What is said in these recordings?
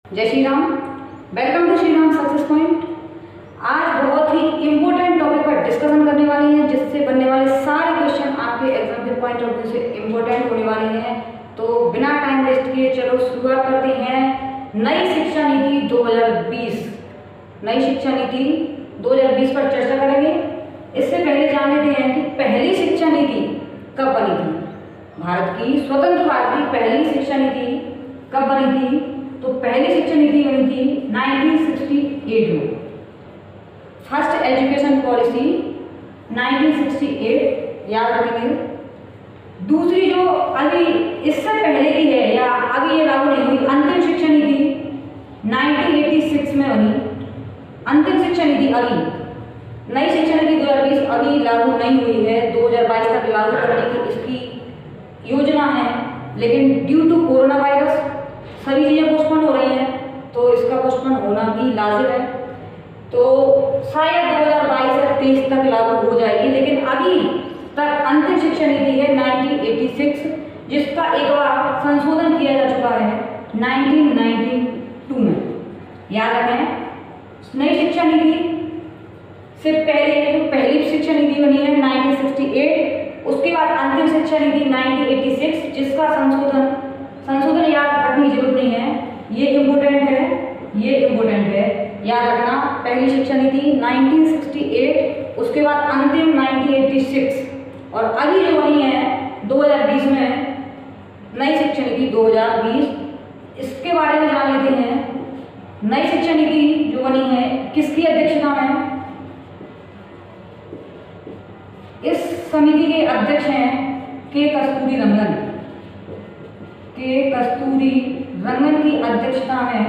जय Shri Ram. Welcome to Shri Ram success point. आज बहुत ही इम्पोर्टेंट टॉपिक पर डिस्कशन करने वाले हैं, जिससे बनने वाले सारे क्वेश्चन आपके एग्जाम के पॉइंट ऑफ व्यू से इम्पोर्टेंट होने वाले हैं। तो बिना टाइम वेस्ट किए चलो शुरुआत करते हैं। नई शिक्षा नीति 2020, नई शिक्षा नीति 2020 पर चर्चा करेंगे। इससे पहले जान लेते हैं कि पहली शिक्षा नीति कब बनी थी। भारत की स्वतंत्र भारत की पहली शिक्षा नीति कब बनी थी? तो पहली शिक्षा नीति बनी थी 1968 में। फर्स्ट एजुकेशन पॉलिसी 1968 याद रखेंगे। दूसरी जो अभी इससे पहले की है या अभी ये लागू नहीं हुई, अंतिम शिक्षा नीति 1986 में बनी। अंतिम शिक्षा नीति अभी, नई शिक्षा नीति 2020 अभी लागू नहीं हुई है, 2022 तक लागू करने की इसकी योजना है, लेकिन ड्यू टू कोरोना वायरस सभी चीज़ें पोस्टपोन हो रही हैं, तो इसका पोस्टपोन होना भी लाजिम है। तो शायद 2022 या 23 तक लागू हो जाएगी, लेकिन अभी तक अंतिम शिक्षा नीति है 1986, जिसका एक बार संशोधन किया जा चुका है 1992 में। याद रखें, नई शिक्षा नीति से पहले जो पहली शिक्षा नीति बनी है 1968, उसके बाद अंतिम शिक्षा नीति 1986, जिसका संशोधन याद रखने की जरूरत नहीं है, ये इम्पोर्टेंट है, ये इम्पोर्टेंट है। याद रखना, पहली शिक्षा नीति 1968, उसके बाद अंतिम 1986, और अभी जो बनी है 2020 में नई शिक्षा नीति 2020। इसके बारे में जान लेते हैं। नई शिक्षा नीति जो बनी है किसकी अध्यक्षता में? इस समिति के अध्यक्ष हैं के कस्तूरी रंगन। के कस्तूरी रंगन की अध्यक्षता में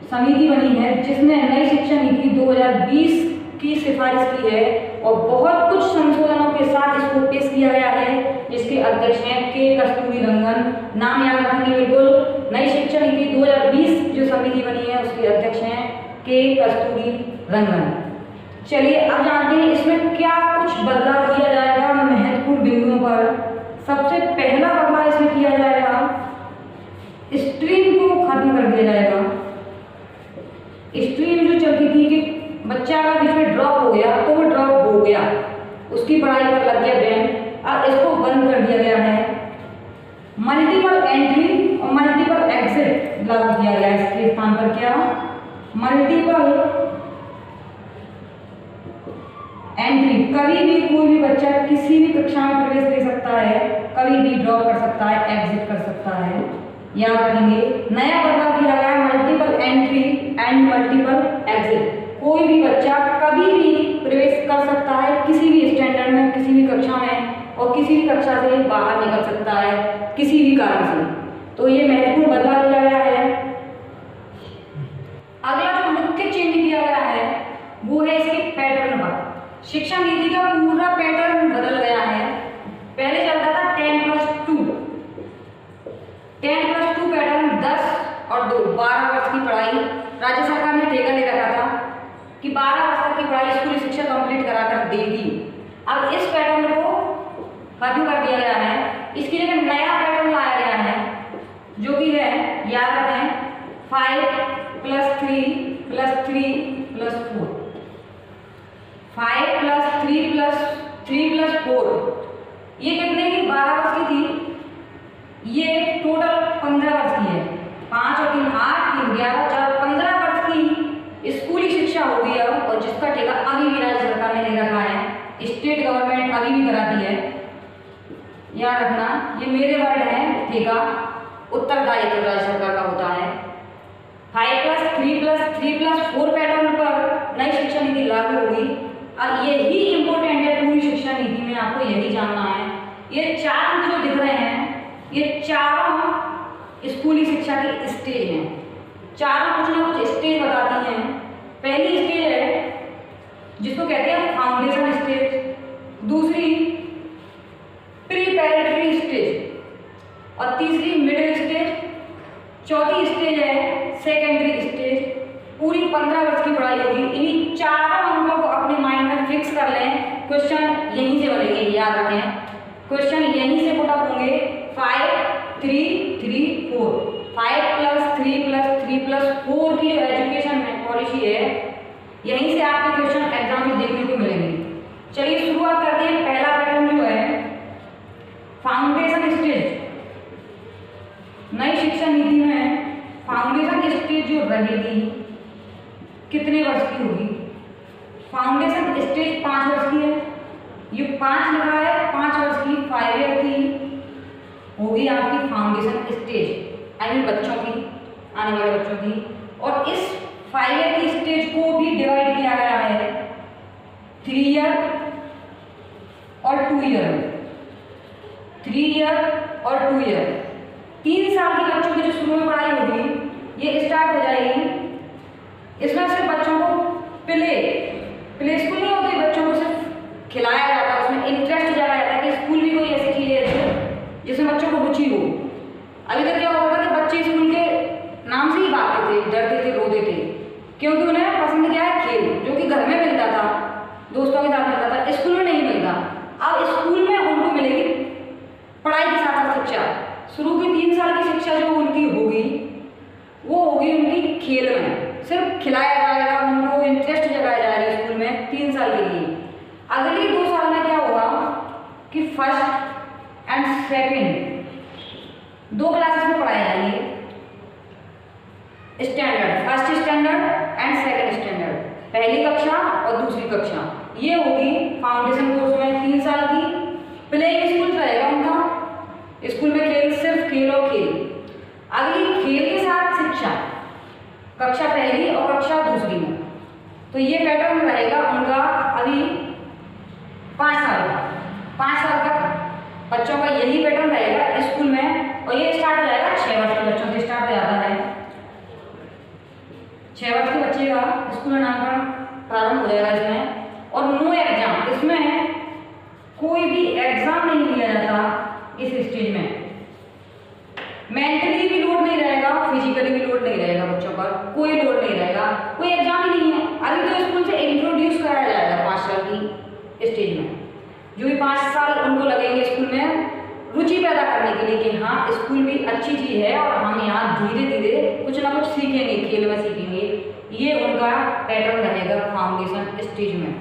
समिति बनी है, जिसने नई शिक्षा नीति 2020 की सिफारिश की है और बहुत कुछ संशोधनों के साथ इसको पेश किया गया है, जिसके अध्यक्ष हैं के कस्तूरी रंगन। नाम याद रखेंगे बिल्कुल। नई शिक्षा नीति 2020 जो समिति बनी है उसके अध्यक्ष हैं के कस्तूरी रंगन। चलिए अब जानते हैं इसमें क्या कुछ बदलाव किया जाएगा महत्वपूर्ण बिंदुओं पर। सबसे पहला बदलाव इसमें किया जाएगा, स्ट्रीम को खत्म कर दिया जाएगा। स्ट्रीम जो चलती थी कि बच्चा का बीच में ड्रॉप हो गया तो वो ड्रॉप हो गया, उसकी पढ़ाई पर लग गया बैन, अब इसको बंद कर दिया गया है। मल्टीपल एंट्री और मल्टीपल एग्जिट लागू किया गया है। इसके स्थान पर क्या? Multiple entry. कभी भी कोई भी बच्चा किसी भी कक्षा में प्रवेश ले सकता है, कभी भी ड्रॉप कर सकता है, एग्जिट कर सकता है। याद रखेंगे, नया बदलाव किया गया है multiple entry and multiple exit. कोई भी बच्चा कभी भी प्रवेश कर सकता है किसी भी स्टैंडर्ड में, किसी भी कक्षा में, और किसी भी कक्षा से बाहर निकल सकता है किसी भी कारण से। तो ये महत्वपूर्ण बदलाव किया गया है। अगला जो मुख्य चेंज किया गया है वो है इसके पैटर्न पर। शिक्षा नीति का पूरा पैटर्न बदल गया है। पहले चलता था 10+2 पैटर्न, 10 और 2 12 वर्ष की पढ़ाई। राज्य सरकार ने ठेका ले रखा था कि 12 वर्ष तक की पढ़ाई स्कूली शिक्षा कंप्लीट कराकर देगी। अब इस पैटर्न को खत्म कर दिया गया है। इसकी जगह नया पैटर्न लाया गया है, जो कि है, याद रखें, 5+3+3+4। 5+3+3+4 ये कितने की? 12 वर्ष की थी। ये टोटल 15 वर्ष की है। 5 और 3 8, 3 11, 4 15 वर्ष की स्कूली शिक्षा होगी अब, और जिसका ठेका अभी भी राज्य सरकार ने ले रखा है। स्टेट गवर्नमेंट अभी भी कराती है। याद रखना, ये मेरे वर्ड हैं, ठेका उत्तरदायित्व राज्य सरकार का होता है। 5+3+3+4 पैटर्न पर नई शिक्षा नीति लागू होगी। अब यही इंपॉर्टेंट है पूरी शिक्षा नीति में, आपको यही जानना है। ये 4 अंक जो दिख रहे हैं, ये चारों स्कूली शिक्षा के स्टेज हैं। चारों कुछ ना कुछ स्टेज बताती हैं। पहली स्टेज है जिसको कहते हैं फाउंडेशन स्टेज, दूसरी प्रीपैरेटरी स्टेज, और तीसरी मिडिल स्टेज, चौथी स्टेज है सेकेंडरी स्टेज। पूरी 15 वर्ष की पढ़ाई होगी। इन्हीं चारों अंकों को अपने माइंड में फिक्स कर लें। क्वेश्चन यहीं से बनेंगे, याद रखें, क्वेश्चन यहीं से पुट अप होंगे। 5 3 3 4, 5+3+3 3+4 की जो एजुकेशन पॉलिसी है, यहीं से आपके क्वेश्चन एग्जाम में देखने को मिलेंगे। चलिए शुरुआत करते हैं। पहला पैटर्न जो है फाउंडेशन स्टेज। नई शिक्षा नीति में फाउंडेशन स्टेज जो रहेगी कितने वर्ष की होगी? फाउंडेशन स्टेज 5 वर्ष की है। ये 5 लिखा है, 5 वर्ष की 5 ईयर की होगी आपकी फाउंडेशन स्टेज, यानी बच्चों की, आने वाले बच्चों की। और इस 5 ईयर की स्टेज को भी डिवाइड किया गया है 3 ईयर और 2 ईयर में। 3 ईयर और 2 ईयर, 3 साल के बच्चों की जो शुरू में पढ़ाई होगी ये स्टार्ट हो जाएगी। इसमें सिर्फ बच्चों को प्ले स्कूल नहीं होती, बच्चों को सिर्फ खिलाया जाता है, उसमें इंटरेस्ट जगाया जाता है कि स्कूल भी कोई ऐसी चीज है जिसमें बच्चों को रुचि हो। अभी तक क्या होता था कि बच्चे स्कूल के नाम से ही भागते थे, डरते थे, रोते थे, क्योंकि उन्हें पसंद क्या है? खेल, जो कि घर में मिलता था, दोस्तों के साथ मिलता था, स्कूल में नहीं मिलता। अब स्कूल में उनको मिलेगी पढ़ाई के साथ साथ शिक्षा। शुरू की 3 साल की शिक्षा जो उनकी होगी वो होगी उनकी खेल में, सिर्फ खिलाया जाएगा, उनको इंटरेस्ट जगाया जाएगा स्कूल में 3 साल के लिए। अगली 2 साल में क्या होगा कि फर्स्ट एंड सेकंड 2 क्लासेस में पढ़ाए जाएंगे standard, first standard and second standard, पहली कक्षा और दूसरी कक्षा। ये होगी फाउंडेशन कोर्स में 3 साल की। प्लेइंग स्कूल रहेगा उनका, स्कूल में खेल, सिर्फ खेल और खेल। अगली खेल के साथ शिक्षा, कक्षा पहली और कक्षा दूसरी में। तो ये पैटर्न रहेगा उनका अभी 5 साल का। 5 साल तक बच्चों का यही पैटर्न रहेगा स्कूल में, और ये स्टार्ट हो जाएगा 6 वर्ष के बच्चों से स्टार्ट हो जाता है। 6 वर्ष के बच्चे का स्कूल में नामकरण प्रारंभ हो जाएगा इसमें। और नो एग्जाम, इसमें कोई भी एग्जाम नहीं लिया जाता इस स्टेज में। मेंटली भी लोड नहीं रहेगा, फिजिकली भी लोड नहीं रहेगा, बच्चों पर कोई लोड नहीं रहेगा, कोई एग्जाम ही नहीं है। अभी तो स्कूल से इंट्रोड्यूस कराया जाएगा 5 साल की स्टेज में, जो भी 5 साल उनको लगेंगे स्कूल में रुचि पैदा करने के लिए कि हाँ स्कूल भी अच्छी चीज है और हम यहाँ धीरे धीरे कुछ ना कुछ सीखेंगे, खेल में सीखेंगे। ये उनका पैटर्न रहेगा फाउंडेशन स्टेज में।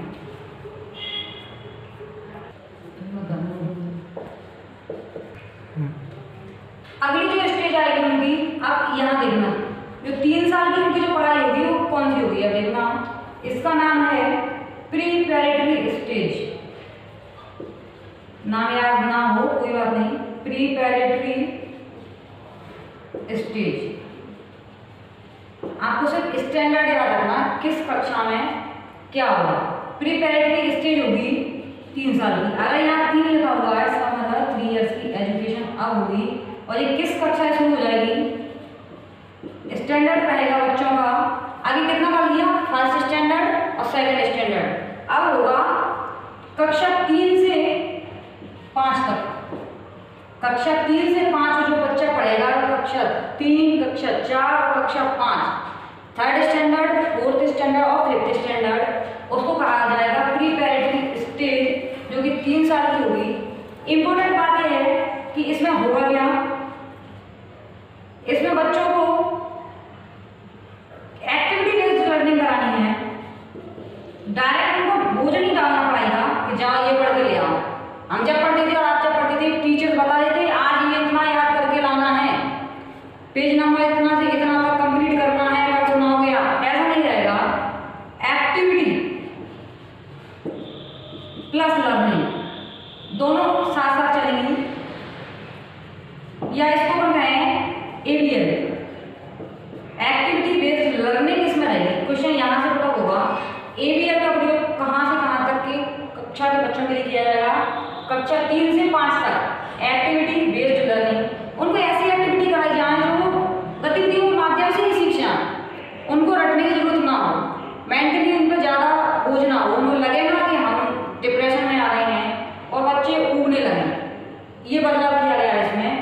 अगली जो स्टेज आएगी उनकी, अब यहाँ देखना, जो 3 साल की उनकी जो पढ़ाई होगी वो कौन सी होगी? अब देखना, इसका नाम है प्रीपैरेटरी स्टेज। नाम याद ना हो कोई बात नहीं, प्रीपैरेटरी स्टेज। आपको सिर्फ स्टैंडर्ड याद रखना, किस कक्षा में क्या होगा। प्रीपैरेटरी स्टेज होगी 3 साल की। अगर यहाँ 3 लिखा हुआ है इसका मतलब 3 इयर्स की एजुकेशन अब होगी। और ये किस कक्षा से शुरू हो जाएगी? स्टैंडर्ड रहेगा बच्चों का। आगे कितना कर लिया? फर्स्ट स्टैंडर्ड और सेकंड स्टैंडर्ड। अब होगा कक्षा 3 से 5 तक। कक्षा 3 से 5 जो बच्चा पढ़ेगा, कक्षा 3, कक्षा 4 और कक्षा 5, थर्ड स्टैंडर्ड, फोर्थ स्टैंडर्ड और फिफ्थ स्टैंडर्ड, उसको कहा जाएगा प्रीपैरेटरी स्टेज, जो कि 3 साल की होगी। इंपॉर्टेंट बात यह है कि इसमें होगा क्या? इसमें बच्चों को एक्टिविटी बेस्ड लर्निंग करानी है। डायरेक्ट उनको बोझ नहीं डालना पड़ेगा कि जाओ ये पढ़ के ले आओ। हम जब पढ़ते थे और आप जब पढ़ते थे, टीचर बता देते आज ये इतना याद करके लाना है, पेज नंबर इतना से इतना तक कंप्लीट करना है, कल सुना हो गया, ऐसा नहीं रहेगा। एक्टिविटी प्लस लर्निंग दोनों साथ साथ चलेंगी, या इसको हम कहें एबीएल, एक्टिविटी बेस्ड लर्निंग इसमें रहेगी। क्वेश्चन यहाँ से पूरा होगा, एबीएल का प्रयोग कहाँ से कहाँ तक की कक्षा के बच्चों के लिए किया जाएगा? कक्षा 3 से 5 तक एक्टिविटी बेस्ड लर्निंग। उनको ऐसी एक्टिविटी कराई जाए जो गतिविधियों के माध्यम से ही सीख जाए, उनको रटने की जरूरत ना हो, मेंटली उन पर ज़्यादा बोझ ना हो, उनको लगे ना कि हम डिप्रेशन में आ रहे हैं और बच्चे ऊबने लगे। ये बदलाव किया गया है इसमें।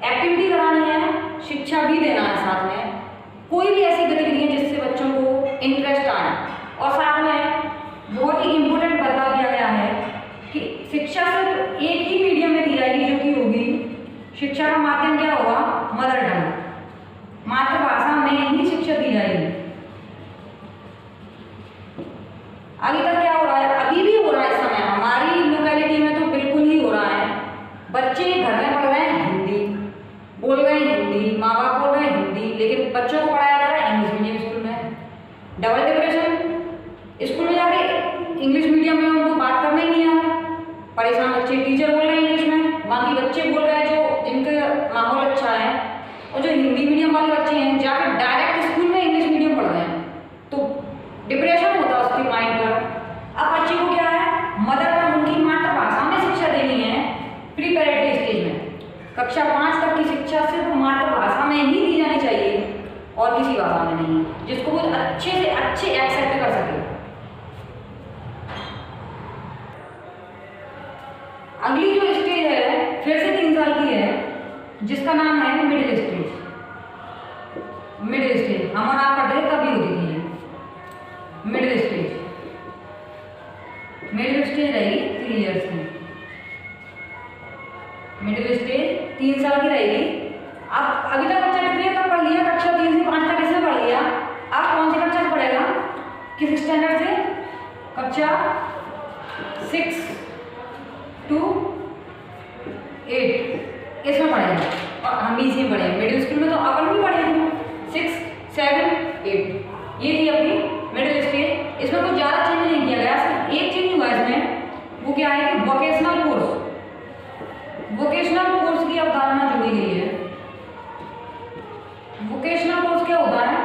एक्टिविटी करानी है, शिक्षा भी देना है साथ में, कोई भी ऐसी गतिविधियाँ जिससे बच्चों को इंटरेस्ट आए। और साथ में बहुत ही इम्पोर्टेंट बदलाव किया गया है कि शिक्षा सिर्फ एक ही मीडियम में दी जाएगी, जो कि होगी बच्चों को पढ़ाया जा रहा है इंग्लिश मीडियम स्कूल में। डबल डिप्रेशन, स्कूल में जाके इंग्लिश मीडियम में उनको बात करना ही नहीं आ रहा, परेशान बच्चे, टीचर बोल रहे हैं इंग्लिश में, बाकी बच्चे बोल रहे हैं जो जिनका माहौल अच्छा है, और जो हिंदी मीडियम वाले बच्चे हैं जाकर डायरेक्ट स्कूल में इंग्लिश मीडियम पढ़ रहे हैं, तो डिप्रेशन होता है उसके माइंड पर। अब बच्चे को क्या है, मदर टंग उनकी मातृभाषा में शिक्षा देनी है प्रीपैरेटरी स्टेज में। कक्षा 5 तक की शिक्षा सिर्फ मातृभाषा में ही दी जानी चाहिए और किसी भाषा में नहीं, जिसको वो अच्छे से अच्छे एक्सेप्ट कर सके। अगली जो स्टेज है फिर से 3 साल की है, जिसका नाम है मिडिल स्टेज। मिडिल स्टेज हम और आप पढ़ते थे तभी होती थी मिडिल स्टेज। मिडिल स्टेज रहेगी 3 ईयर्स की। मिडिल स्टेज 3 साल की रहेगी। अब अभी तक बच्चा कितने तक पढ़ लिया, कक्षा 3 से 5 तक इसमें पढ़ लिया, अब कौन सी कक्षा से पढ़ेगा, किस स्टैंडर्ड से, कक्षा 6 to 8 इसमें पढ़ेगा। और हम भी इसी में पढ़े, मिडिल स्कूल में तो अपन भी पढ़े थे 6, 7, 8, ये थी अपनी मिडिल स्टेज। इसमें कुछ ज़्यादा चेंज नहीं किया गया, सिर्फ एक चेंज हुआ इसमें, वो क्या है कि वोकेशनल कोर्स, वोकेशनल कोर्स की अवधारणा जोड़ी गई है। वोकेशनल कोर्स क्या होता है,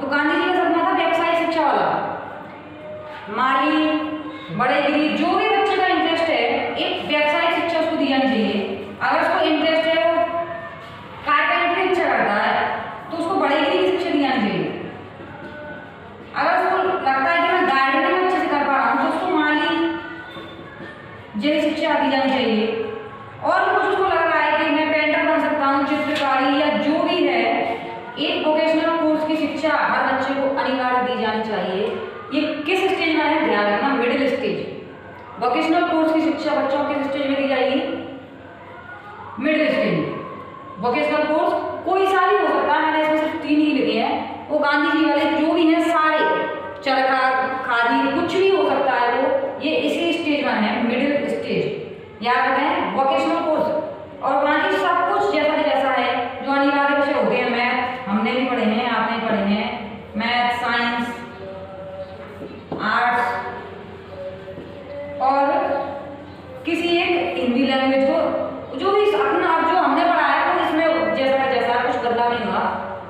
तो गांधी जी का सपना था व्यावसायिक शिक्षा वाला, माली, बड़े गिरी, जो भी बच्चे का इंटरेस्ट है एक व्यावसायिक शिक्षा उसको दी जानी चाहिए। अगर उसको इंटरेस्ट है वो कारपेंटरी इच्छा करता है तो उसको बड़े गिरी की शिक्षा दी जानी चाहिए। अगर उसको लगता है कि मैं गार्डनिंग अच्छे से कर पा रहा हूँ तो उसको माली जैसी शिक्षा दी जानी चाहिए। और कुछ उसको लग रहा है कि मैं पेंटर बन सकता हूँ, चित्रकारी या जो भी है, एक वोकेशनल कोर्स की शिक्षा हर बच्चे को अनिवार्य दी जानी चाहिए। ये किस स्टेज में है ध्यान रखना, मिडिल स्टेज। वोकेशनल कोर्स की शिक्षा बच्चों किस स्टेज में दी जाएगी, मिडिल स्टेज। वोकेशनल कोर्स कोई सा भी हो सकता है, मैंने इसमें सिर्फ 3 ही लिखे हैं, वो गांधी जी वाले जो भी हैं सारे, चरखा, खादी, कुछ भी हो सकता है वो, ये इसी स्टेज में है, मिडिल स्टेज। याद रखें वोकेशनल कोर्स, और बाकी सब कुछ जैसा जैसा है जो अनिवार्य विषय होते हैं, मैथ हमने भी पढ़े हैं, आपने पढ़े हैं, मैथ, साइंस, आर्ट्स, और किसी एक हिंदी लैंग्वेज को जो भी अपना आप जो हमने पढ़ा है तो इसमें जैसा जैसा कुछ बदलाव नहीं हुआ,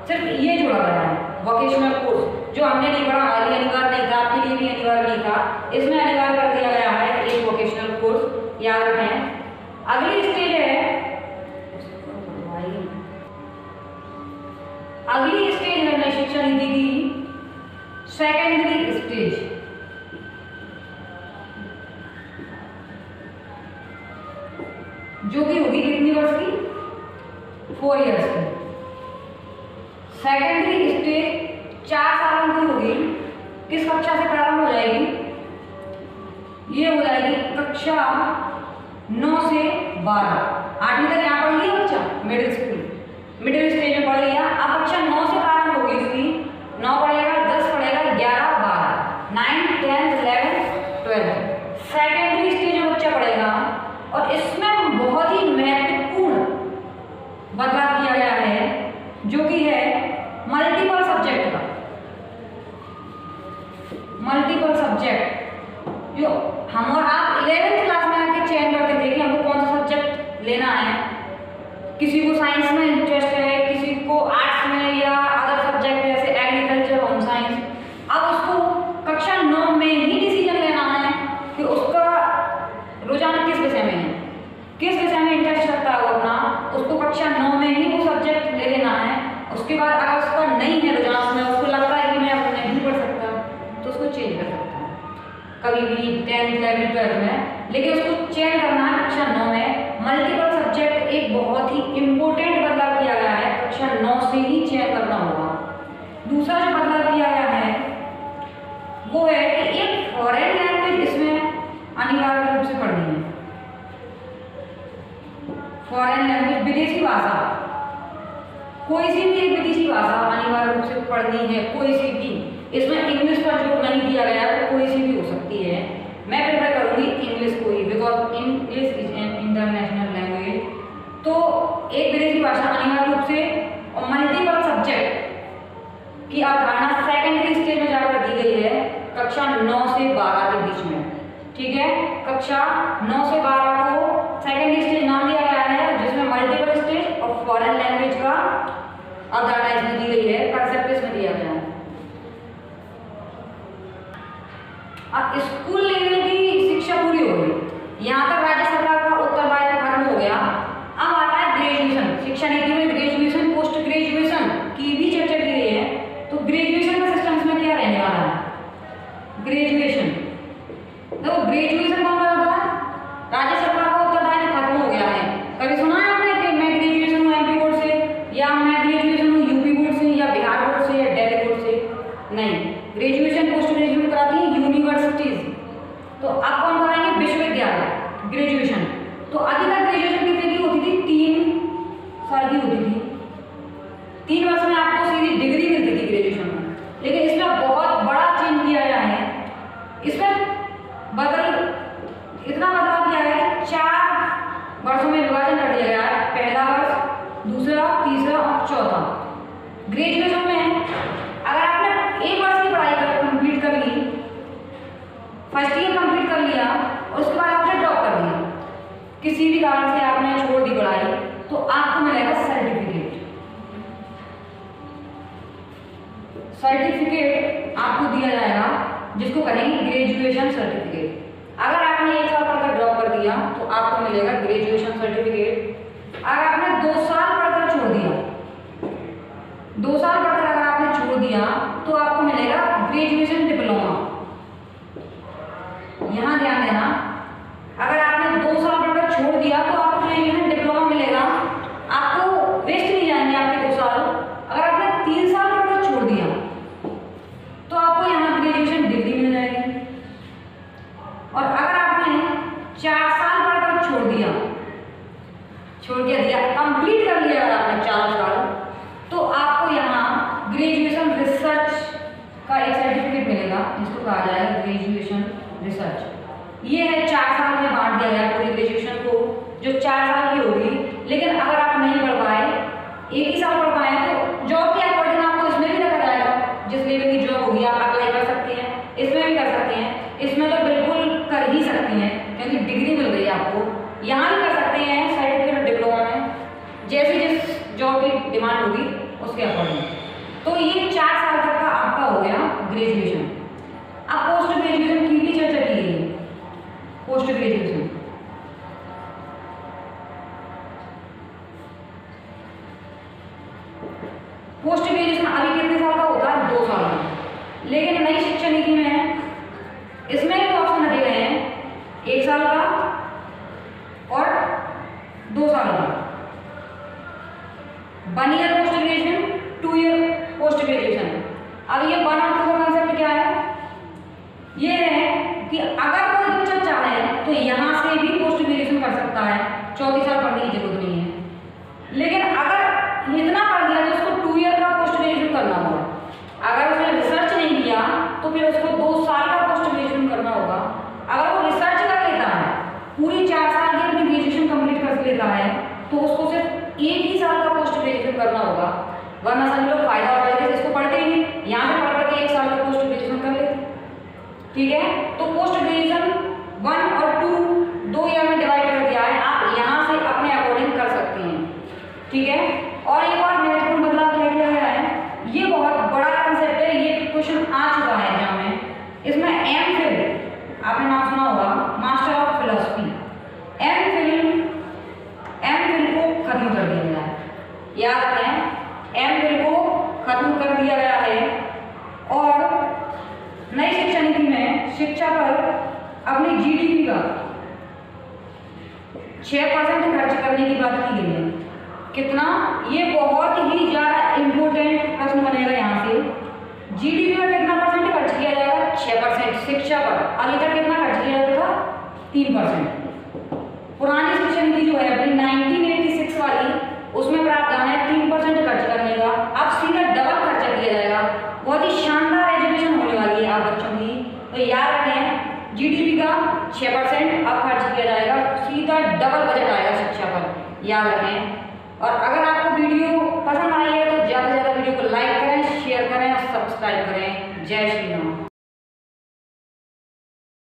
सिर्फ ये जोड़ा गया है वोकेशनल कोर्स। जो हमने नहीं पढ़ा हमारे लिए अनिवार्य नहीं था, आपके लिए भी अनिवार्य नहीं था, इसमें अनिवार्य कर दिया गया है एक वोकेशनल कोर्स, याद रखें। अगली स्टेज है, अगली स्टेज है नई शिक्षा नीति की सेकेंडरी स्टेज। जो कि होगी कितनी वर्ष की, 4 इयर्स की। सेकेंडरी स्टेज 4 सालों की होगी। किस कक्षा से प्रारंभ हो जाएगी, ये हो जाएगी कक्षा 9 से 12। 8वीं तक यहाँ पढ़ लिया बच्चा, मिडिल स्कूल, मिडिल स्टेज में पढ़ लिया। अब कक्षा 9 से प्रारंभ होगी उसकी, 9 पढ़ेगा, 10 पढ़ेगा, 11, 12, 9, 10, 11, 12 सेकेंडरी स्टेज में बच्चा पढ़ेगा। और इसमें बहुत ही महत्वपूर्ण बदलाव किया गया है, जो कि है मल्टीपल सब्जेक्ट का। मल्टीपल सब्जेक्ट जो हम और आप 11th क्लास में आके चयन करते थे कि हमको कौन सा सब्जेक्ट लेना है। किसी को साइंस में इंटरेस्ट है, किसी को आर्ट्स में या अदर सब्जेक्ट जैसे एग्रीकल्चर, होम साइंस। अब उसको कक्षा 9 में ही डिसीजन लेना है कि उसका रुझान किस विषय में है, किस विषय में इंटरेस्ट रखता है वो अपना, उसको कक्षा 9 में ही वो सब्जेक्ट ले लेना है। उसके बाद अगर उसका नहीं है रुझान उसमें, उसको लगता है कि मैं अब नहीं पढ़ सकता, तो उसको चेंज कर सकता है कभी भी 10th, 11th, 12th में, लेकिन उसको चेंज करना है कक्षा 9 में। मल्टीपल सब्जेक्ट एक बहुत ही इंपॉर्टेंट बदलाव किया गया है, कक्षा 9 से ही चेंज करना होगा। दूसरा जो बदलाव किया गया है वो है कि एक फॉरेन लैंग्वेज इसमें अनिवार्य रूप से पढ़नी है। फॉरेन लैंग्वेज, विदेशी भाषा, कोई सी भी एक विदेशी भाषा अनिवार्य रूप से पढ़नी है, कोई सी भी। इसमें इंग्लिश पर जोर नहीं दिया गया है, तो कोई सी भी हो सकती है। मैं प्रेफर करूंगी इंग्लिश को ही, because English is an international language. तो एक विदेशी भाषा अनिवार्य रूप से, और मल्टीपल सब्जेक्ट की अवधारणा सेकेंडरी स्टेज में जाकर दी गई है कक्षा 9 से 12 के बीच में। ठीक है, कक्षा 9 से 12 को सेकेंडरी स्टेज नाम दिया गया है, जिसमें मल्टीपल स्टेज और फॉरेन लैंग्वेज का अवधारणा इसमें दी गई है, कंसेप्ट इसमें दिया गया है। अब स्कूल लेवल की शिक्षा पूरी हो गई, यहाँ तक राज्य सरकार का उत्तरदायित्व खत्म हो गया। अब आता है ग्रेजुएशन। शिक्षा नीति में ग्रेजुएशन, पोस्ट ग्रेजुएशन की भी चर्चा की गई है। तो ग्रेजुएशन का सिस्टम इसमें क्या रहने वाला है? ग्रेजुएशन, तो ग्रेजुएशन कौन करता है? राज्य सरकार का उत्तरदायित्व खत्म हो गया है। कभी सुना है आपने कि मैं ग्रेजुएशन हूँ एमपी बोर्ड से, या मैं ग्रेजुएशन हूँ यूपी बोर्ड से, या बिहार बोर्ड से, या दिल्ली बोर्ड से? नहीं, ग्रेजुएशन पोस्ट ग्रेजुएशन कराती है यूनिवर्सिटीज। तो अब कौन कराएंगे? विश्वविद्यालय ग्रेजुएशन। तो अभी तक ग्रेजुएशन कितने की होती थी? 3 साल की होती थी। 3 वर्ष में आपको सीधी डिग्री मिलती थी ग्रेजुएशन में। लेकिन इसमें बहुत बड़ा चेंज किया गया है। इसमें इतना बदलाव किया गया है, 4 वर्षों में विभाजन कर दिया गया है। पहला वर्ष, दूसरा, तीसरा और चौथा। ग्रेजुएशन में अगर आपने 1 वर्ष की पढ़ाई कंप्लीट कर ली, फर्स्ट ईयर कंप्लीट कर लिया और उसके बाद आपने ड्रॉप कर दिया, किसी भी कारण से आपने छोड़ दी पढ़ाई, तो आपको मिलेगा सर्टिफिकेट। सर्टिफिकेट आपको दिया जाएगा, जिसको कहेंगे ग्रेजुएशन सर्टिफिकेट। अगर आपने 1 साल पढ़कर ड्रॉप कर दिया तो आपको मिलेगा ग्रेजुएशन सर्टिफिकेट। अगर आपने 2 साल पढ़कर छोड़ दिया, 2 साल पढ़कर अगर आपने छोड़ दिया तो आपको मिलेगा ग्रेजुएशन डिप्लोमा। यहाँ ध्यान देना, अगर आपने 2 साल पढ़कर छोड़ दिया तो आपको ग्रेजुएशन डिप्लोमा मिलेगा। आपको वेस्ट नहीं जाएंगे आपके 2 साल। अगर आपने 3 साल पढ़कर छोड़ दिया तो आपको यहाँ ग्रेजुएशन डिग्री मिल जाएगी। और अगर आपने 4 साल पढ़कर छोड़ दिया, कंप्लीट कर लिया अगर आपने 4 साल, तो आपको यहाँ ग्रेजुएशन रिसर्च का एक सर्टिफिकेट मिलेगा, जिसको कहा जाएगा ग्रेजुएशन रिसर्च। ये है 4 साल में बांट दिया गया पूरी ग्रेजुएशन को, जो 4 साल की होगी। लेकिन अगर आप नहीं पढ़ पाए, 1 ही साल पढ़ पाए, तो जॉब के अकॉर्डिंग आपको इसमें भी रखा जाएगा। जिस लेवल की जॉब होगी आप अप्लाई कर सकते हैं, इसमें भी कर सकते हैं। इसमें तो बिल्कुल कर ही सकते हैं, क्योंकि डिग्री मिल गई आपको। यहाँ भी कर सकते हैं सर्टिफिकेट डिप्लोमा में, जैसे जिस जॉब की डिमांड होगी उसके अकॉर्डिंग। तो ये 4 साल तक का आपका हो गया ग्रेजुएशन। अब पोस्ट ग्रेजुएशन की भी चर्चा की गई है। पोस्ट ग्रेजुएशन, पोस्ट ग्रेजुएशन अभी कितने साल का होता है? 2 साल का। लेकिन नई शिक्षा नीति में इसमें भी ऑप्शन दिए गए हैं, 1 साल का और 2 साल का। 1 year post graduation, 2 year post graduation. अब ये 1 और 2 का कंसेप्ट क्या है? ये है कि अगर कोई बच्चा चाहे तो यहाँ से भी पोस्ट ग्रेजुएशन कर सकता है, 34 साल पढ़ने की जरूरत नहीं है। लेकिन अगर इतना पढ़ लिया तो उसको 2 ईयर का पोस्ट ग्रेजुएशन करना होगा। अगर उसने रिसर्च नहीं किया तो फिर उसको 2 साल का पोस्ट ग्रेजुएशन करना होगा। अगर वो रिसर्च कर लेता है, पूरी 4 साल की अपनी ग्रेजुएशन कंप्लीट कर लेता है, तो उसको सिर्फ 1 ही साल का पोस्ट ग्रेजुएशन करना होगा। वरना सभी लोग फायदा हो जाएगा, इसको पढ़ते ही नहीं, यहाँ से पढ़ के 1 साल का पोस्ट ग्रेजुएशन कर लेते। ठीक है, तो पोस्ट ग्रेजुएशन 1 और 2 ईयर में डिवाइड कर दिया है। आप यहाँ से अपने अकॉर्डिंग कर सकते हैं। ठीक है, और एक और महत्वपूर्ण बदलाव क्या किया गया है? ये बहुत बड़ा कंसेप्ट है, ये क्वेश्चन आ चुका है एग्जाम में। इसमें एमफिल, आपने नाम सुना होगा, मास्टर ऑफ फिलॉसफी। एमफिल को खत्म कर दिया गया है। याद रखें, एमफिल को खत्म कर दिया गया है। और नई शिक्षा नीति में शिक्षा पर अपनी जीडीपी का 6% खर्च करने की बात की गई है। कितना? ये बहुत ही ज्यादा इंपोर्टेंट प्रश्न बनेगा यहाँ से। जीडीपी पर कितना परसेंट खर्च किया जाएगा? 6% शिक्षा पर। अभी तक कितना खर्च किया जाता था? 3%। पुरानी शिक्षा नीति जो है अपनी 1986 वाली, उसमें प्रावधान है 3% खर्च करने का। अब सीधा डबल खर्चा किया जाएगा। बहुत ही शानदार एजुकेशन होने वाली है आप बच्चों की। तो याद रखें, जीडीपी का 6% अब खर्च किया जाएगा, सीधा डबल बजट आएगा शिक्षा पर। याद रखें। और अगर आपको वीडियो पसंद आई है तो ज़्यादा से ज़्यादा वीडियो को लाइक करें, शेयर करें और सब्सक्राइब करें। जय श्री राम।